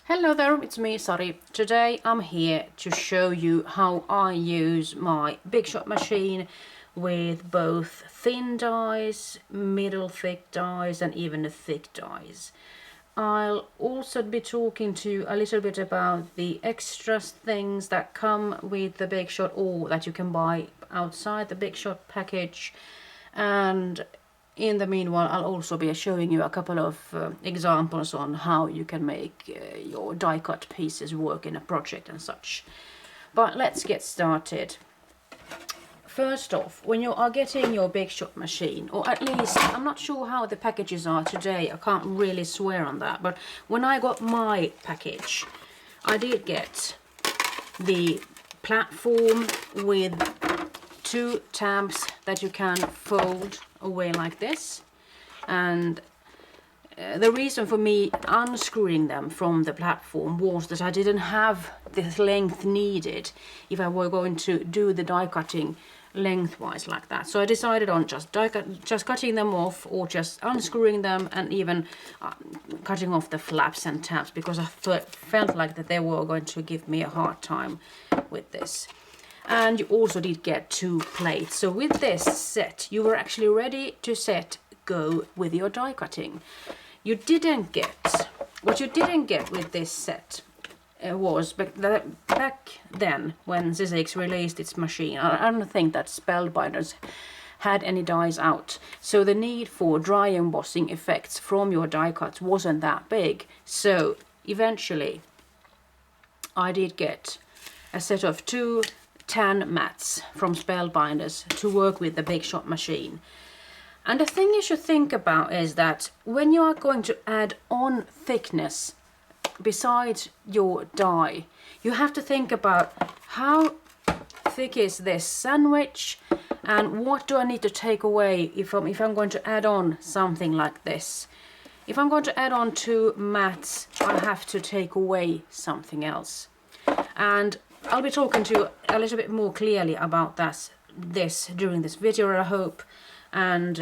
Hello there, it's me, Sari. Today I'm here to show you how I use my Big Shot machine with both thin dies, middle thick dies and even the thick dies. I'll also be talking to you a little bit about the extra things that come with the Big Shot or that you can buy outside the Big Shot package, and in the meanwhile I'll also be showing you a couple of examples on how you can make your die cut pieces work in a project and such. But let's get started. First off, when you are getting your Big Shot machine, or at least I'm not sure how the packages are today, I can't really swear on that, but when I got my package I did get the platform with two tabs that you can fold away like this, and the reason for me unscrewing them from the platform was that I didn't have the length needed if I were going to do the die cutting lengthwise like that. So I decided on just cutting them off, or just unscrewing them and even cutting off the flaps and tabs, because I felt like that they were going to give me a hard time with this. And you also did get two plates. So with this set, you were actually ready to go with your die cutting. What you didn't get with this set was back then when Sizzix released its machine, I don't think that Spellbinders had any dies out. So the need for dry embossing effects from your die cuts wasn't that big. So eventually I did get a set of two tan mats from Spellbinders to work with the Big Shot machine. And the thing you should think about is that when you are going to add on thickness besides your die, you have to think about how thick is this sandwich and what do I need to take away if I'm going to add on something like this. If I'm going to add on two mats, I have to take away something else. And I'll be talking to you a little bit more clearly about this during this video, I hope. And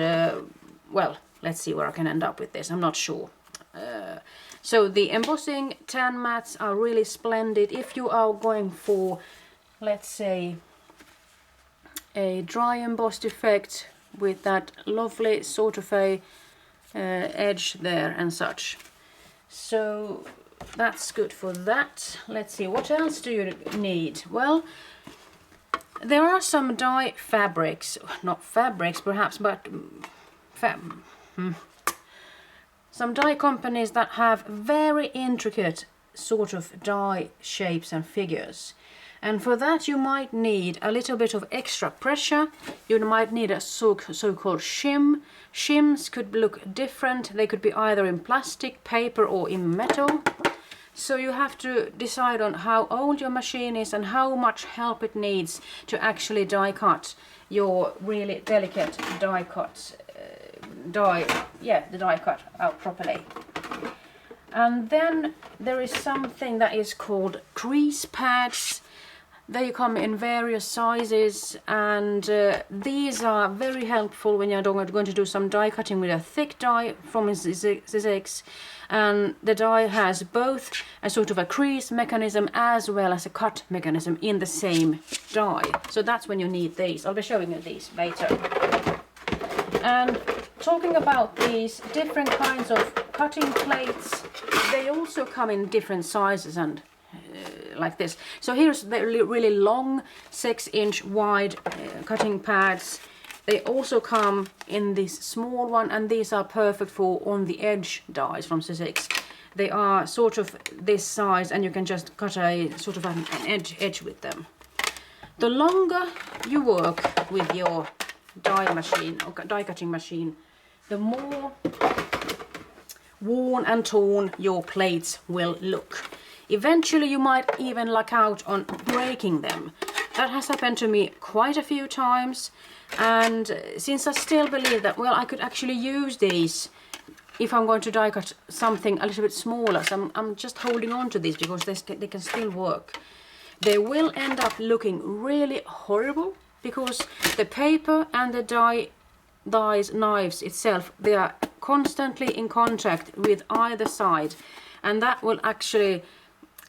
well, let's see where I can end up with this. I'm not sure. So the embossing tan mats are really splendid if you are going for, let's say, a dry embossed effect with that lovely sort of a edge there and such. So that's good for that. Let's see, what else do you need? Well, there are some dye fabrics, not fabrics perhaps, but some dye companies that have very intricate sort of dye shapes and figures. And for that you might need a little bit of extra pressure. You might need a so-called shim. Shims could look different. They could be either in plastic, paper or in metal. So you have to decide on how old your machine is and how much help it needs to actually die cut your really delicate die cuts. The die cut out properly. And then there is something that is called crease pads. They come in various sizes, and these are very helpful when you're going to do some die cutting with a thick die from Sizzix. And the die has both a sort of a crease mechanism as well as a cut mechanism in the same die. So that's when you need these. I'll be showing you these later. And talking about these different kinds of cutting plates, they also come in different sizes and like this. So here's the really long 6-inch wide cutting pads. They also come in this small one, and these are perfect for on the edge dies from Sizzix. They are sort of this size and you can just cut a sort of an edge with them. The longer you work with your die machine or die cutting machine, the more worn and torn your plates will look. Eventually you might even luck out on breaking them. That has happened to me quite a few times, and since I still believe that, well, I could actually use these if I'm going to die cut something a little bit smaller, so I'm just holding on to these because they can still work. They will end up looking really horrible because the paper and the knives itself, they are constantly in contact with either side. and that will actually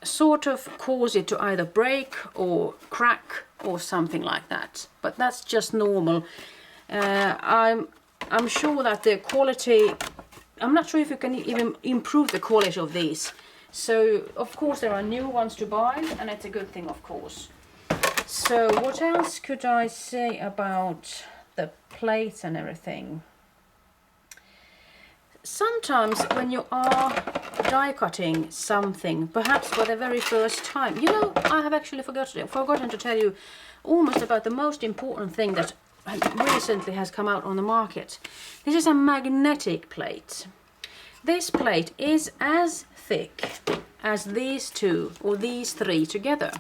sort of cause it to either break or crack or something like that. But that's just normal. I'm sure that the quality, I'm not sure if you can even improve the quality of these. So of course there are new ones to buy, and it's a good thing, of course. So what else could I say about the plates and everything? Sometimes when you are die cutting something, perhaps for the very first time, you know, I have actually forgotten to tell you almost about the most important thing that recently has come out on the market. This is a magnetic plate. This plate is as thick as these two or these three together.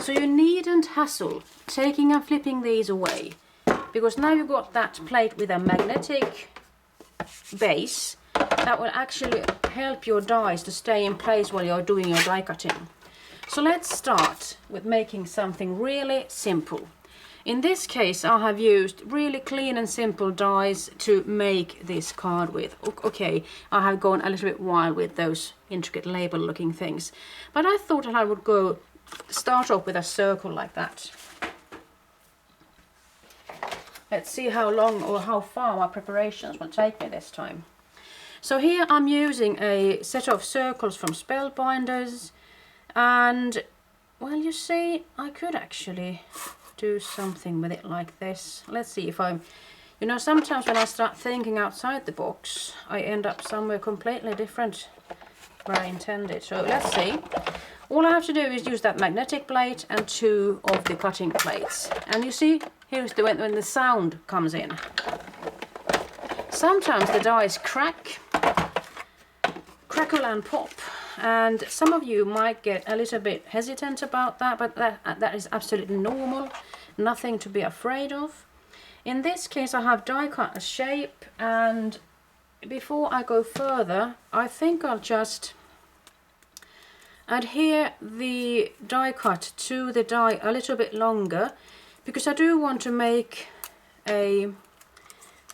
So you needn't hassle taking and flipping these away, because now you've got that plate with a magnetic base that will actually help your dies to stay in place while you're doing your die cutting. So let's start with making something really simple. In this case I have used really clean and simple dies to make this card with. Okay, I have gone a little bit wild with those intricate label looking things, but I thought that I would start off with a circle like that. Let's see how long or how far my preparations will take me this time. So here I'm using a set of circles from Spellbinders, and well, you see, I could actually do something with it like this. Let's see if I'm, you know, sometimes when I start thinking outside the box I end up somewhere completely different where I intended. So let's see. All I have to do is use that magnetic plate and two of the cutting plates, and you see, here's the when the sound comes in. Sometimes the dies crack, crackle and pop, and some of you might get a little bit hesitant about that, but that is absolutely normal, nothing to be afraid of. In this case I have die cut a shape, and before I go further I think I'll just adhere the die cut to the die a little bit longer, because I do want to make a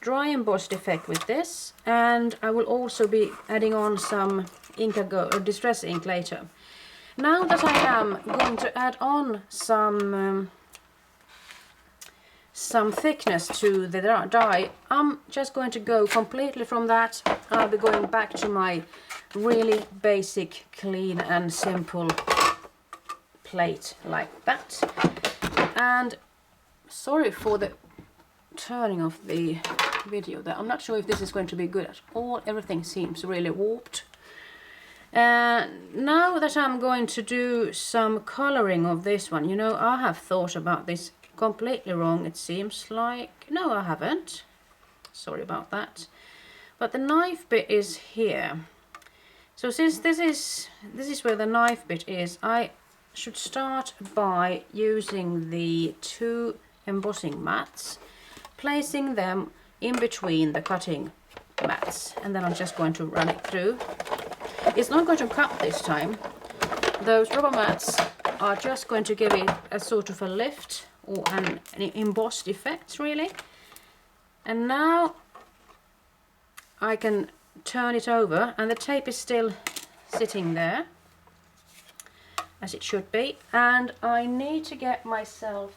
dry embossed effect with this, and I will also be adding on some ink or distress ink later. Now that I am going to add on some thickness to the die, I'm just going to go completely from that. I'll be going back to my really basic, clean and simple plate like that. And sorry for the turning of the video there. I'm not sure if this is going to be good at all. Everything seems really warped. Now that I'm going to do some coloring of this one, you know, I have thought about this completely wrong, it seems like. No, I haven't. Sorry about that. But the knife bit is here. So since this is where the knife bit is, I should start by using the two embossing mats, placing them in between the cutting mats, and then I'm just going to run it through. It's not going to cut this time. Those rubber mats are just going to give it a sort of a lift or an embossed effect, really. And now I can turn it over, and the tape is still sitting there as it should be, and I need to get myself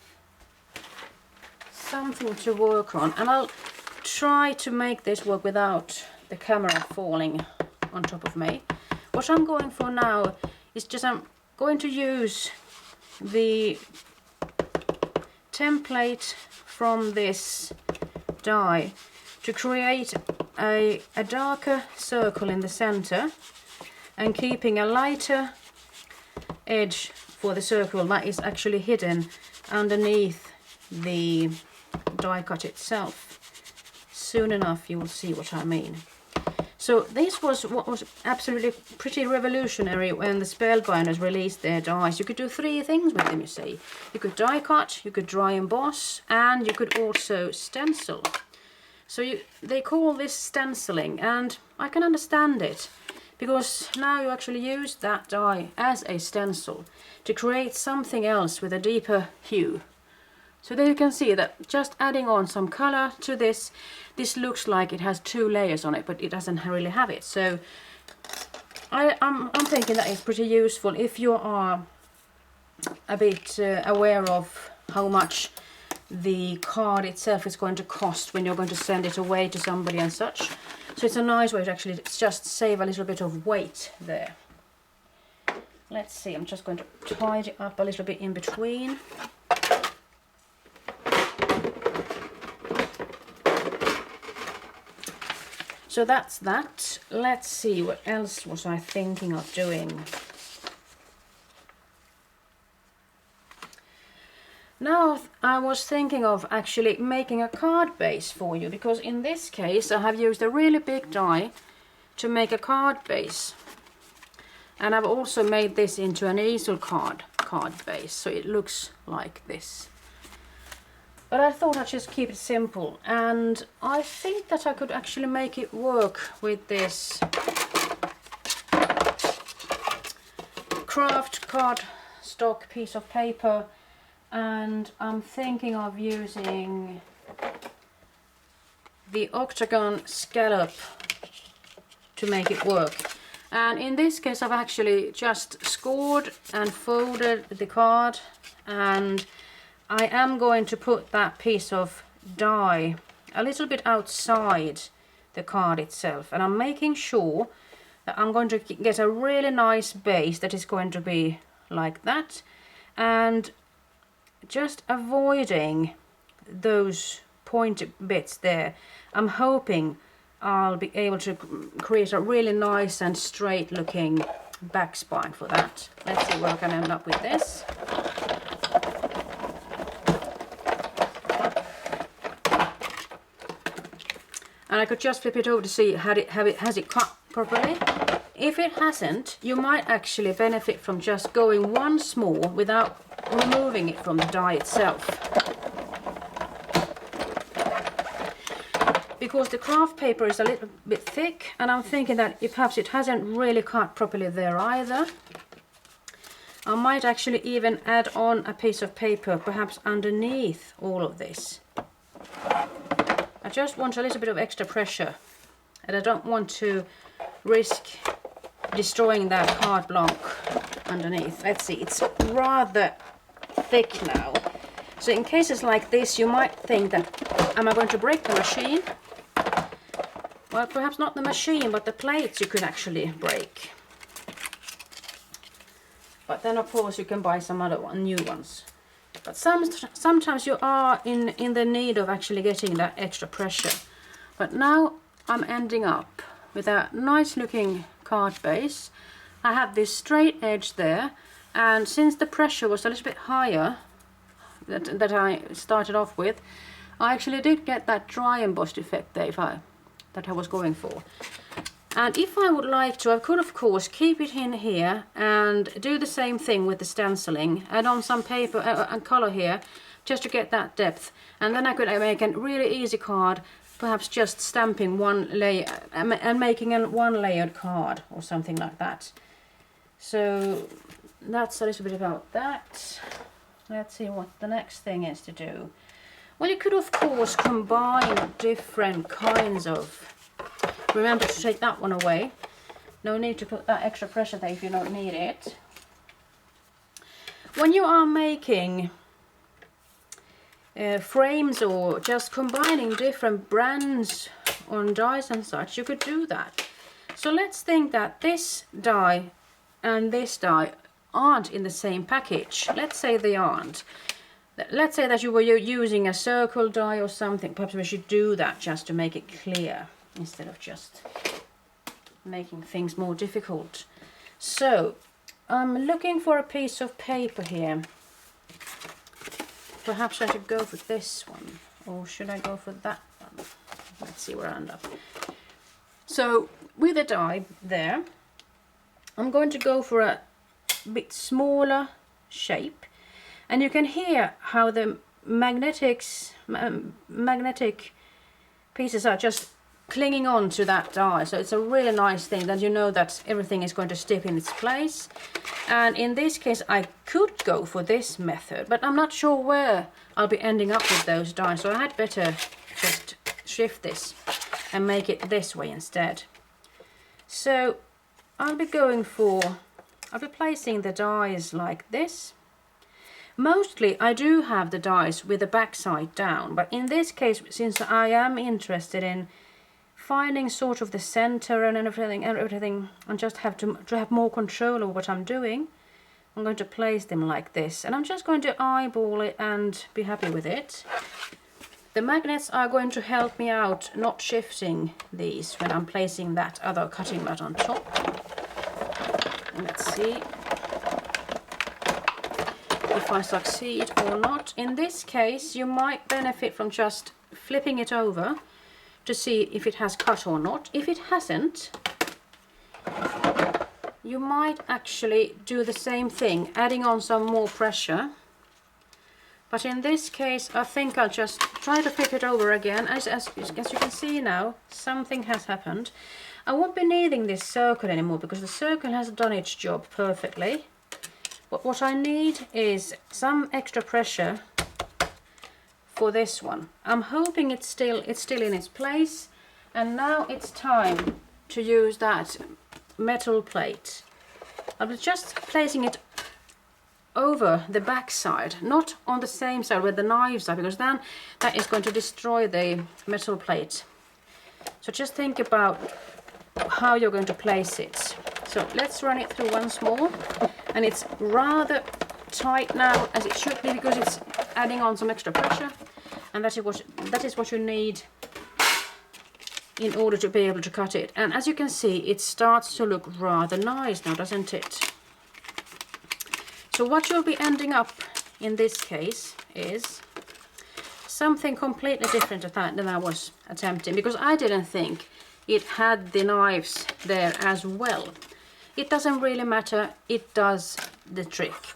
something to work on, and I'll try to make this work without the camera falling on top of me. What I'm going for now is just I'm going to use the template from this die to create a darker circle in the center, and keeping a lighter edge for the circle that is actually hidden underneath the die cut itself. Soon enough you will see what I mean. So this was what was absolutely pretty revolutionary when the Spellbinders released their dies. You could do three things with them, you see. You could die cut, you could dry emboss, and you could also stencil. So they call this stenciling, and I can understand it, because now you actually use that die as a stencil to create something else with a deeper hue. So there you can see that just adding on some color to this looks like it has two layers on it, but it doesn't really have it. So I'm thinking that it's pretty useful if you are a bit aware of how much the card itself is going to cost when you're going to send it away to somebody and such. So it's a nice way to actually just save a little bit of weight there. Let's see, I'm just going to tidy up a little bit in between. So that's that. Let's see, what else was I thinking of doing? Now I was thinking of actually making a card base for you, because in this case I have used a really big die to make a card base. And I've also made this into an easel card base, so it looks like this. But I thought I'd just keep it simple, and I think that I could actually make it work with this craft cardstock piece of paper, and I'm thinking of using the octagon scallop to make it work. And in this case I've actually just scored and folded the card, and I am going to put that piece of die a little bit outside the card itself, and I'm making sure that I'm going to get a really nice base that is going to be like that, and just avoiding those pointy bits there. I'm hoping I'll be able to create a really nice and straight looking back spine for that. Let's see where I can end up with this. And I could just flip it over to see has it cut properly. If it hasn't, you might actually benefit from just going once more without removing it from the die itself. Because the craft paper is a little bit thick, and I'm thinking that if perhaps it hasn't really cut properly there either, I might actually even add on a piece of paper perhaps underneath all of this. I just want a little bit of extra pressure, and I don't want to risk destroying that carte blanche underneath. Let's see, it's rather thick now. So in cases like this you might think that, am I going to break the machine? Well, perhaps not the machine, but the plates you could actually break. But then of course you can buy some other new ones. But sometimes you are in the need of actually getting that extra pressure. But now I'm ending up with a nice looking card base. I have this straight edge there, and since the pressure was a little bit higher that I started off with, I actually did get that dry embossed effect there that I was going for. And if I would like to, I could of course keep it in here and do the same thing with the stenciling, add on some paper and color here just to get that depth, and then I could make a really easy card, perhaps just stamping one layer and making a one layered card or something like that. So that's a little bit about that. Let's see what the next thing is to do. Well, you could of course combine different kinds of... Remember to take that one away. No need to put that extra pressure there if you don't need it. When you are making frames or just combining different brands on dies and such, you could do that. So let's think that this die and this die aren't in the same package. Let's say they aren't. Let's say that you were using a circle die or something. Perhaps we should do that just to make it clear, instead of just making things more difficult. So I'm looking for a piece of paper here. Perhaps I should go for this one, or should I go for that one? Let's see where I end up. So with the die there, I'm going to go for a bit smaller shape, and you can hear how the magnetic pieces are just clinging on to that die. So it's a really nice thing that you know that everything is going to stick in its place. And in this case I could go for this method, but I'm not sure where I'll be ending up with those die, so I had better just shift this and make it this way instead. So I'll be placing the dies like this. Mostly I do have the dies with the back side down, but in this case, since I am interested in finding sort of the center and everything, and just have to have more control over what I'm doing, I'm going to place them like this, and I'm just going to eyeball it and be happy with it. The magnets are going to help me out not shifting these when I'm placing that other cutting mat on top. And let's see if I succeed or not. In this case, you might benefit from just flipping it over to see if it has cut or not. If it hasn't, you might actually do the same thing, adding on some more pressure. But in this case, I think I'll just try to flip it over again. As you can see now, something has happened. I won't be needing this circle anymore because the circle has done its job perfectly. But what I need is some extra pressure for this one. I'm hoping it's still in its place, and now it's time to use that metal plate. I'll be just placing it over the back side, not on the same side where the knives are, because then that is going to destroy the metal plate. So just think about how you're going to place it. So let's run it through once more, and it's rather tight now, as it should be, because it's adding on some extra pressure, and that is what you need in order to be able to cut it. And as you can see, it starts to look rather nice now, doesn't it? So what you'll be ending up in this case is something completely different than I was attempting, because I didn't think it had the knives there as well. It doesn't really matter, it does the trick.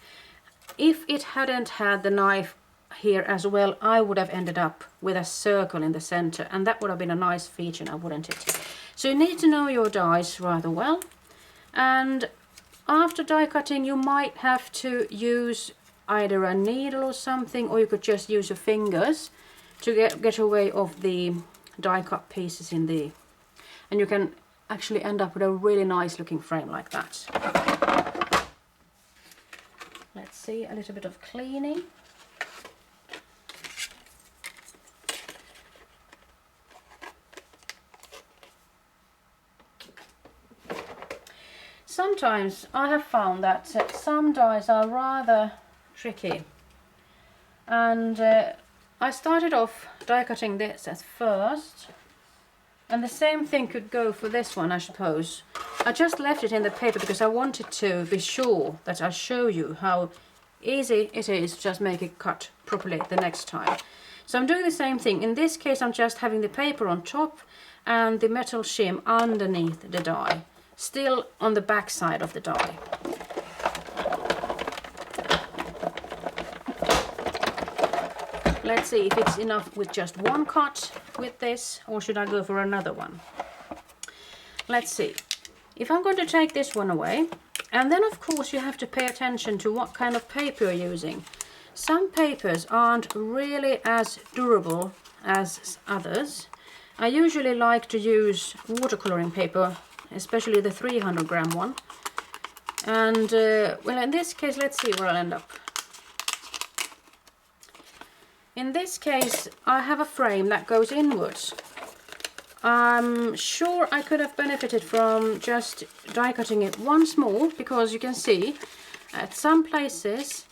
If it hadn't had the knife here as well, I would have ended up with a circle in the center, and that would have been a nice feature now, wouldn't it? So you need to know your dies rather well, and after die cutting you might have to use either a needle or something, or you could just use your fingers to get away of the die cut pieces in the, and you can actually end up with a really nice looking frame like that. Let's see, a little bit of cleaning. Sometimes I have found that some dies are rather tricky, and I started off die cutting this at first, and the same thing could go for this one, I suppose. I just left it in the paper because I wanted to be sure that I show you how easy it is to just make it cut properly the next time. So I'm doing the same thing. In this case I'm just having the paper on top and the metal shim underneath the die, still on the back side of the die. Let's see if it's enough with just one cut with this, or should I go for another one? Let's see. If I'm going to take this one away, and then of course you have to pay attention to what kind of paper you're using. Some papers aren't really as durable as others. I usually like to use watercoloring paper, especially the 300 gram one. And well, in this case, let's see where I'll end up. In this case, I have a frame that goes inwards. I'm sure I could have benefited from just die cutting it once more, because you can see at some places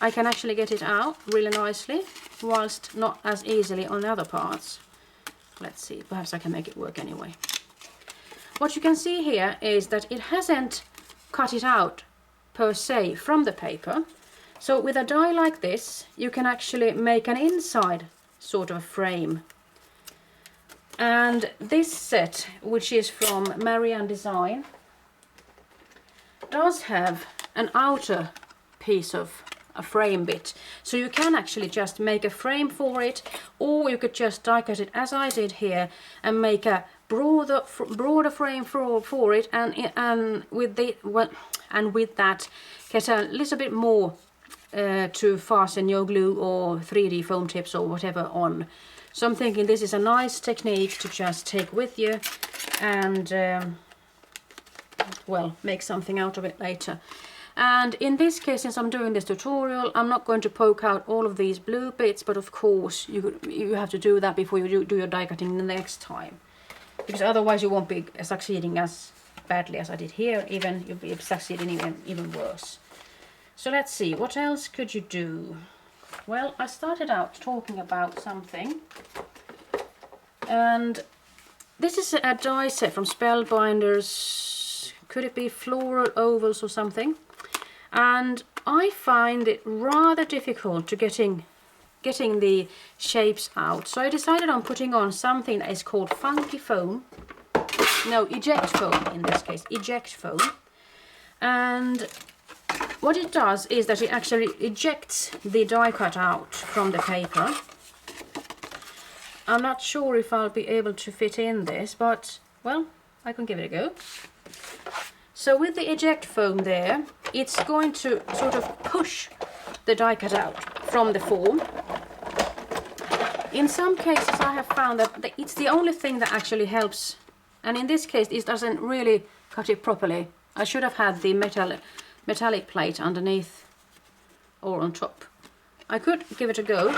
I can actually get it out really nicely, whilst not as easily on the other parts. Let's see, perhaps I can make it work anyway. What you can see here is that it hasn't cut it out per se from the paper. So with a die like this, you can actually make an inside sort of frame. And this set, which is from Marianne Design, does have an outer piece of a frame bit. So you can actually just make a frame for it, or you could just die cut it as I did here and make a broader frame for it, and with that get a little bit more to fasten your glue or 3D foam tips or whatever on. So I'm thinking this is a nice technique to just take with you and well, make something out of it later. And in this case, since I'm doing this tutorial, I'm not going to poke out all of these blue bits, but of course you have to do that before you do your die cutting the next time, because otherwise you won't be succeeding as badly as I did here. Even you'll be succeeding even worse. So let's see, what else could you do? Well, I started out talking about something, and this is a die set from Spellbinders. Could it be floral ovals or something? And I find it rather difficult to getting the shapes out. So I decided on putting on something that is called funky foam. No, eject foam in this case, eject foam. And what it does is that it actually ejects the die cut out from the paper. I'm not sure if I'll be able to fit in this, but well, I can give it a go. So with the eject foam there, it's going to sort of push the die cut out from the form. In some cases I have found that it's the only thing that actually helps, and in this case it doesn't really cut it properly. I should have had the metallic plate underneath or on top. I could give it a go,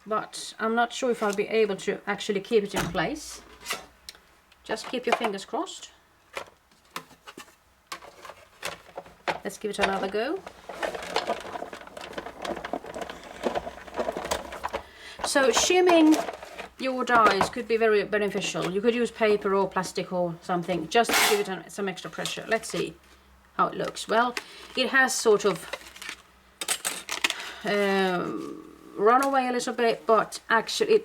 but I'm not sure if I'll be able to actually keep it in place. Just keep your fingers crossed. Let's give it another go. So shimming your dies could be very beneficial. You could use paper or plastic or something just to give it some extra pressure. Let's see how it looks. Well, it has sort of run away a little bit, but actually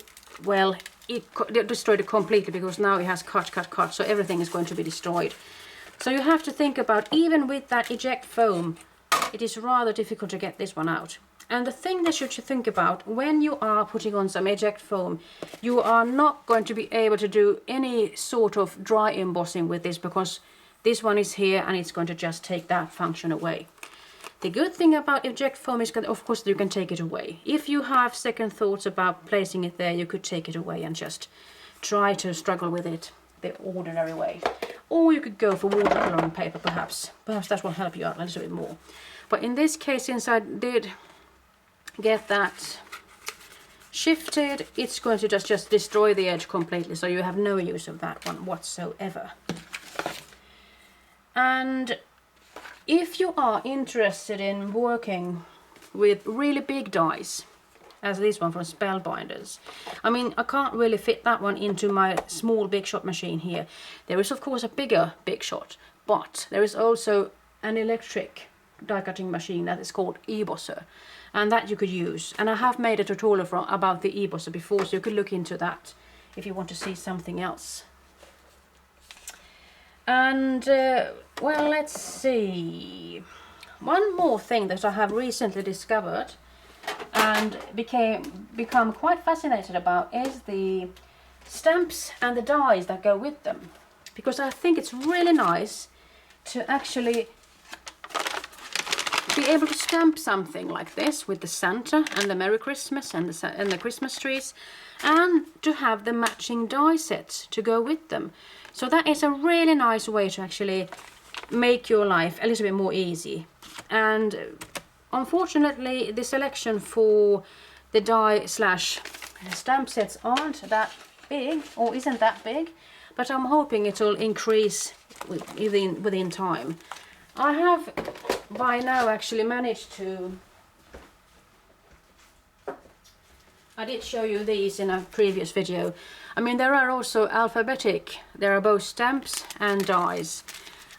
it destroyed it completely, because now it has cut, so everything is going to be destroyed. So you have to think about, even with that eject foam, it is rather difficult to get this one out. And the thing that you should think about when you are putting on some eject foam, you are not going to be able to do any sort of dry embossing with this, because this one is here and it's going to just take that function away. The good thing about eject foam is that of course you can take it away. If you have second thoughts about placing it there, you could take it away and just try to struggle with it the ordinary way. Or you could go for watercoloring paper, perhaps. Perhaps that will help you out a little bit more. But in this case, since I did get that shifted, it's going to just destroy the edge completely, so you have no use of that one whatsoever. And if you are interested in working with really big dies, as this one from Spellbinders, I mean, I can't really fit that one into my small Big Shot machine here. There is of course a bigger Big Shot, but there is also an electric die cutting machine that is called ebosser, and that you could use. And I have made a tutorial about the ebosser before, so you could look into that if you want to see something else. And well, let's see, one more thing that I have recently discovered and become quite fascinated about is the stamps and the dies that go with them, because I think it's really nice to actually be able to stamp something like this with the Santa and the Merry Christmas and the Christmas trees, and to have the matching die sets to go with them. So that is a really nice way to actually make your life a little bit more easy. And unfortunately, the selection for the die slash stamp sets aren't that big, or isn't that big, but I'm hoping it will increase within time. I have by now actually managed to, I did show you these in a previous video. I mean, there are also alphabetic, there are both stamps and dies,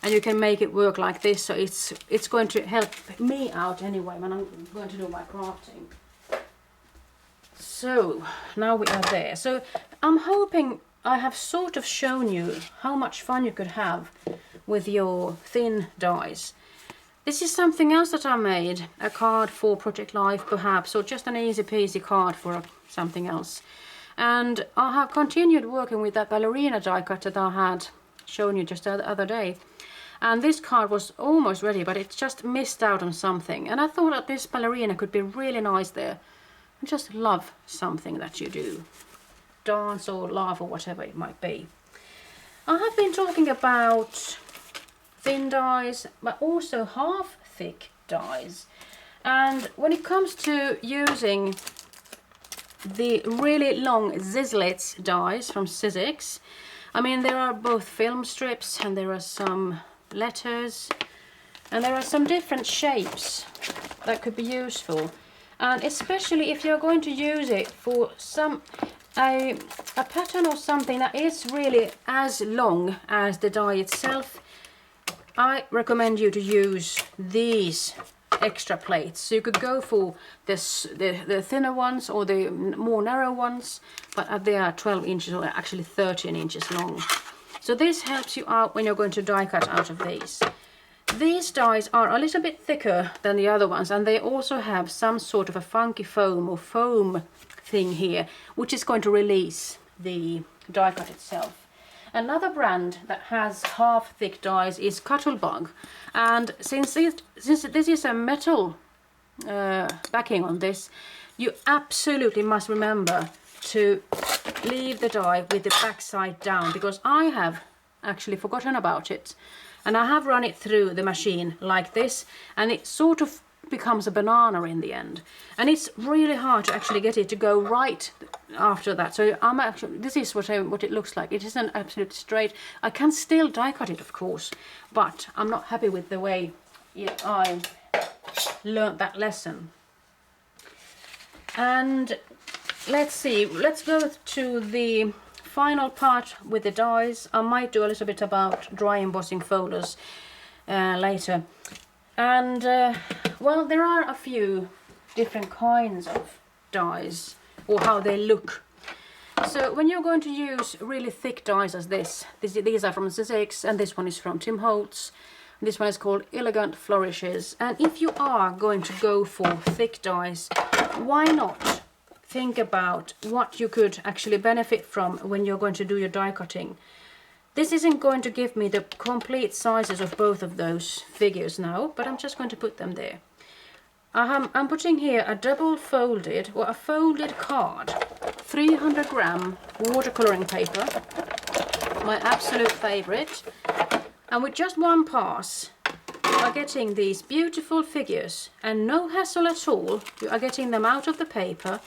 and you can make it work like this, so it's going to help me out anyway when I'm going to do my crafting. So now we are there. So I'm hoping I have sort of shown you how much fun you could have with your thin dies. This is something else that I made, a card for Project Life perhaps, or just an easy peasy card for something else. And I have continued working with that ballerina die cut that I had shown you just the other day. And this card was almost ready, but it just missed out on something. And I thought that this ballerina could be really nice there. I just love something that you do. Dance or laugh or whatever it might be. I have been talking about thin dies, but also half thick dies. And when it comes to using the really long Zizlitz dies from Sizzix, I mean, there are both film strips and there are some letters and there are some different shapes that could be useful. And especially if you're going to use it for a pattern or something that is really as long as the die itself, I recommend you to use these extra plates. So you could go for the thinner ones or the more narrow ones, but they are 12 inches or actually 13 inches long. So this helps you out when you're going to die cut out of these. These dies are a little bit thicker than the other ones, and they also have some sort of a funky foam or foam thing here, which is going to release the die cut itself. Another brand that has half thick dies is Cuttlebug, and since this is a metal backing on this, you absolutely must remember to leave the die with the back side down, because I have actually forgotten about it, and I have run it through the machine like this, and it sort of becomes a banana in the end, and it's really hard to actually get it to go right after that. So I'm actually, this is what it looks like. It isn't absolutely straight. I can still die cut it, of course, but I'm not happy with the way I learned that lesson. And let's see, let's go to the final part with the dies. I might do a little bit about dry embossing folders later. And well, there are a few different kinds of dies, or how they look. So when you're going to use really thick dies as these are from Sizzix, and this one is from Tim Holtz. This one is called Elegant Flourishes. And if you are going to go for thick dies, why not think about what you could actually benefit from when you're going to do your die cutting. This isn't going to give me the complete sizes of both of those figures now, but I'm just going to put them there. I'm putting here a double folded, or a folded card, 300 gram watercoloring paper, my absolute favorite. And with just one pass, you are getting these beautiful figures, and no hassle at all. You are getting them out of the paper,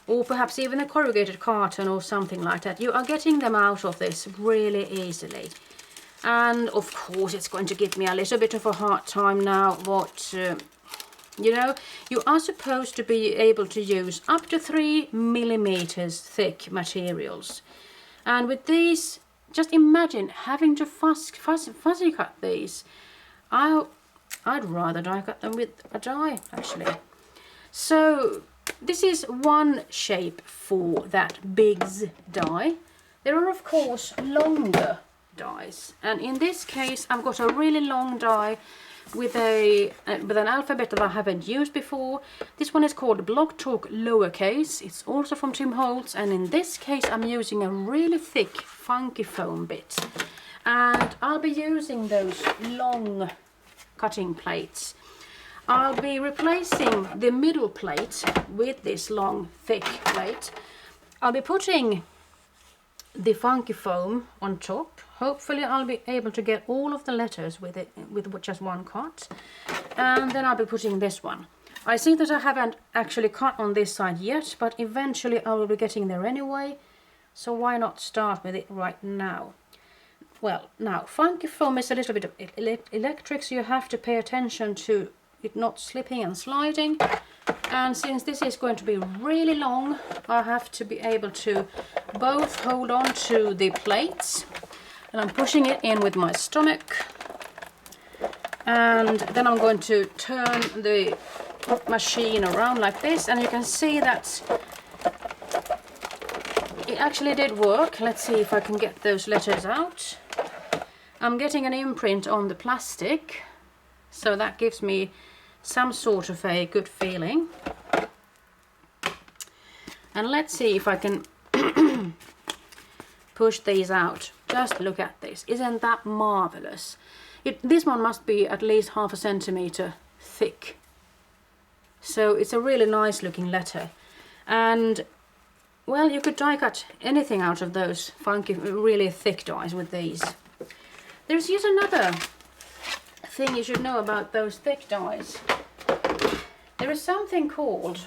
or perhaps even a corrugated carton or something like that. You are getting them out of this really easily. And of course it's going to give me a little bit of a hard time now, but you know, you are supposed to be able to use up to 3 millimeters thick materials. And with these, just imagine having to fuzzy cut these. I'd rather die cut them with a die, actually. So this is one shape for that Biggs die. There are of course longer dies, and in this case I've got a really long die with an alphabet that I haven't used before. This one is called Block Talk Lowercase. It's also from Tim Holtz, and in this case I'm using a really thick funky foam bit, and I'll be using those long cutting plates. I'll be replacing the middle plate with this long thick plate. I'll be putting the funky foam on top. Hopefully I'll be able to get all of the letters with it with just one cut. And then I'll be putting this one. I see that I haven't actually cut on this side yet, but eventually I will be getting there anyway. So why not start with it right now? Well, now funky foam is a little bit of electric, so you have to pay attention to it not slipping and sliding. And since this is going to be really long, I have to be able to both hold on to the plates, and I'm pushing it in with my stomach, and then I'm going to turn the machine around like this, and you can see that it actually did work. Let's see if I can get those letters out. I'm getting an imprint on the plastic, so that gives me some sort of a good feeling. And let's see if I can push these out. Just look at this. Isn't that marvelous? This one must be at least 1/2 centimeter thick. So it's a really nice looking letter. And well, you could die cut anything out of those funky, really thick dies with these. There's yet another thing you should know about those thick dies. There is something called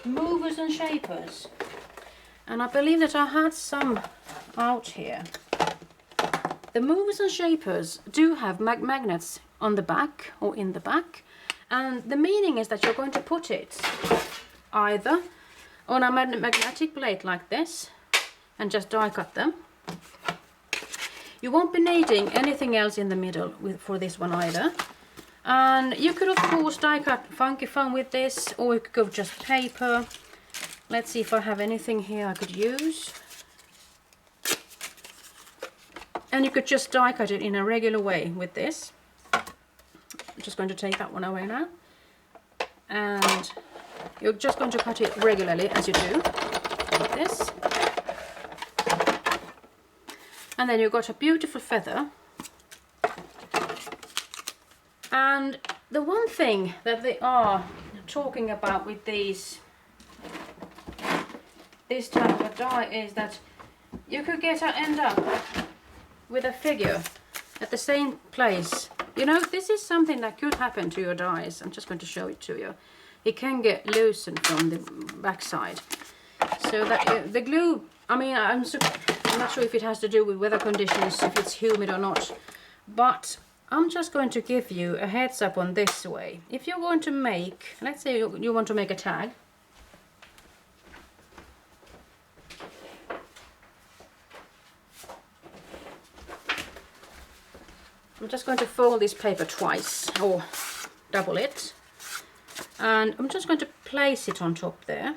movers and shapers. And I believe that I had some out here. The movers and shapers do have magnets on the back or in the back. And the meaning is that you're going to put it either on a magnetic plate like this and just die cut them. You won't be needing anything else in the middle for this one either. And you could of course die cut funky foam with this, or you could go just paper. Let's see if I have anything here I could use. And you could just die cut it in a regular way with this. I'm just going to take that one away now. And you're just going to cut it regularly as you do, like this. And then you've got a beautiful feather. And the one thing that they are talking about with this type of die is that you could end up with a figure at the same place. You know, this is something that could happen to your dies. I'm just going to show it to you. It can get loosened from the backside. So that the glue, I mean, I'm not sure if it has to do with weather conditions, if it's humid or not, but I'm just going to give you a heads up on this way. If you're going to make, let's say you want to make a tag. I'm just going to fold this paper twice, or double it, and I'm just going to place it on top there.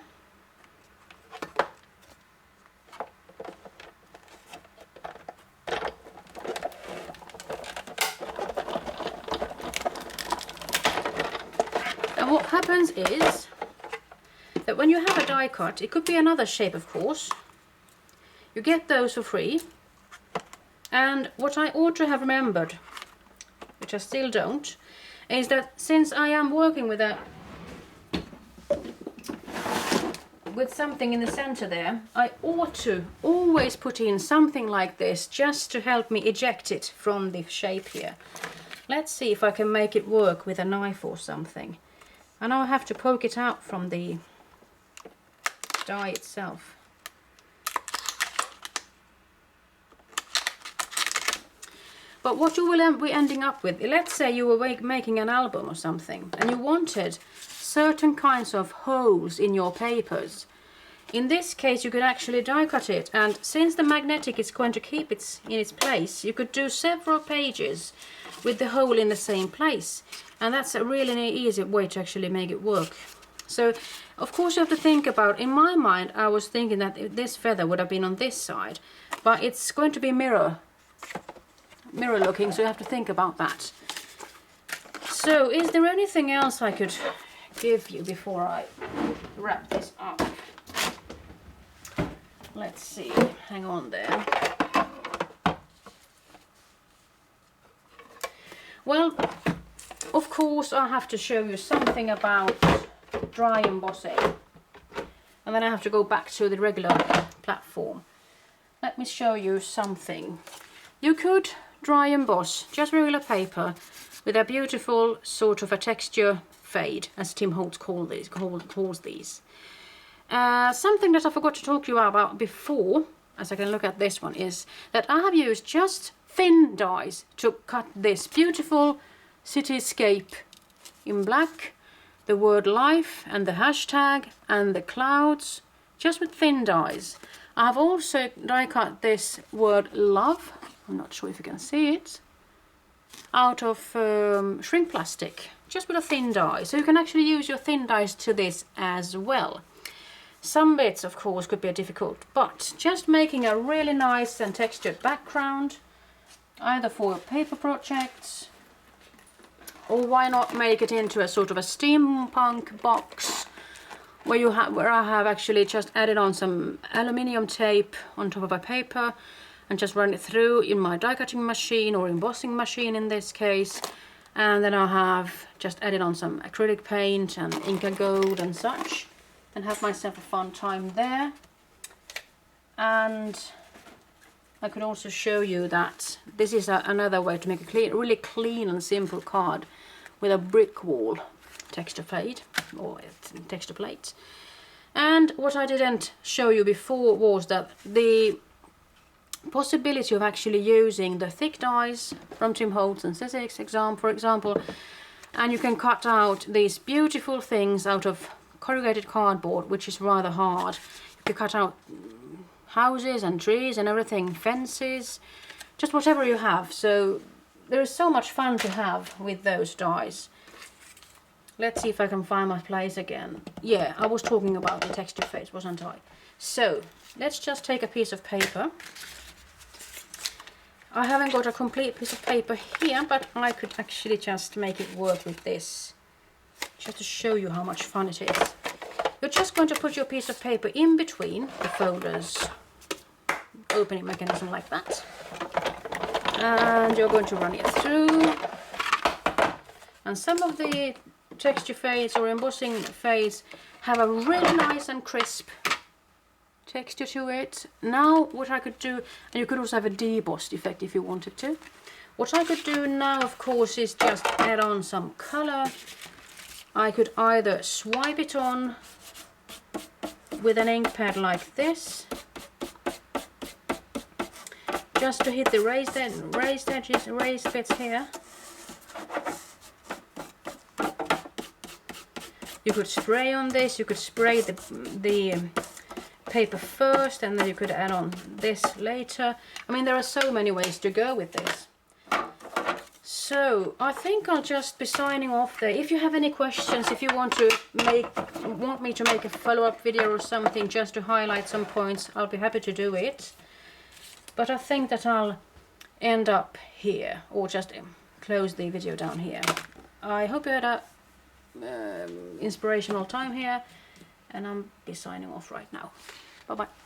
And what happens is that when you have a die cut, it could be another shape of course, you get those for free. And what I ought to have remembered, which I still don't, is that since I am working with something in the center there, I ought to always put in something like this just to help me eject it from the shape here. Let's see if I can make it work with a knife or something. And I'll have to poke it out from the die itself. But what you will be ending up with, let's say you were making an album or something and you wanted certain kinds of holes in your papers. In this case you could actually die cut it, and since the magnetic is going to keep it in its place, you could do several pages with the hole in the same place, and that's a really easy way to actually make it work. So of course you have to think about, in my mind I was thinking that this feather would have been on this side, but it's going to be mirror looking, so you have to think about that. So is there anything else I could give you before I wrap this up? Let's see, hang on there. Well, of course I have to show you something about dry embossing, and then I have to go back to the regular platform. Let me show you something. You could dry emboss just regular paper with a beautiful sort of a texture fade, as Tim Holtz calls these. Something that I forgot to talk to you about before, as I can look at this one, is that I have used just thin dies to cut this beautiful cityscape in black, the word life and the hashtag and the clouds, just with thin dies. I have also die cut this word love, I'm not sure if you can see it, out of shrink plastic, just with a thin die. So you can actually use your thin dies to this as well. Some bits of course could be difficult, but just making a really nice and textured background, either for paper projects, or why not make it into a sort of a steampunk box where I have actually just added on some aluminium tape on top of a paper and just run it through in my die cutting machine, or embossing machine in this case, and then I have just added on some acrylic paint and Inca gold and such, and have myself a fun time there. And I could also show you that this is another way to make a really clean and simple card with a brick wall texture plate or texture plate. And what I didn't show you before was that the possibility of actually using the thick dies from Tim Holtz for example, and you can cut out these beautiful things out of corrugated cardboard, which is rather hard. You can cut out houses and trees and everything, fences, just whatever you have. So there is so much fun to have with those dies. Let's see if I can find my place again. Yeah, I was talking about the texture phase, wasn't I? So let's just take a piece of paper. I haven't got a complete piece of paper here, but I could actually just make it work with this, just to show you how much fun it is. You're just going to put your piece of paper in between the folders, opening mechanism like that, and you're going to run it through. And some of the texture fades or embossing fades have a really nice and crisp texture to it. Now what I could do, and you could also have a debossed effect if you wanted to. What I could do now, of course, is just add on some color. I could either swipe it on with an ink pad like this, just to hit the raised edges, raised bits here. You could spray on this, you could spray the paper first, and then you could add on this later. I mean, there are so many ways to go with this. So I think I'll just be signing off there. If you have any questions, if you want me to make a follow-up video or something just to highlight some points, I'll be happy to do it. But I think that I'll end up here, or just close the video down here. I hope you had a inspirational time here, and I'll be signing off right now. Bye bye.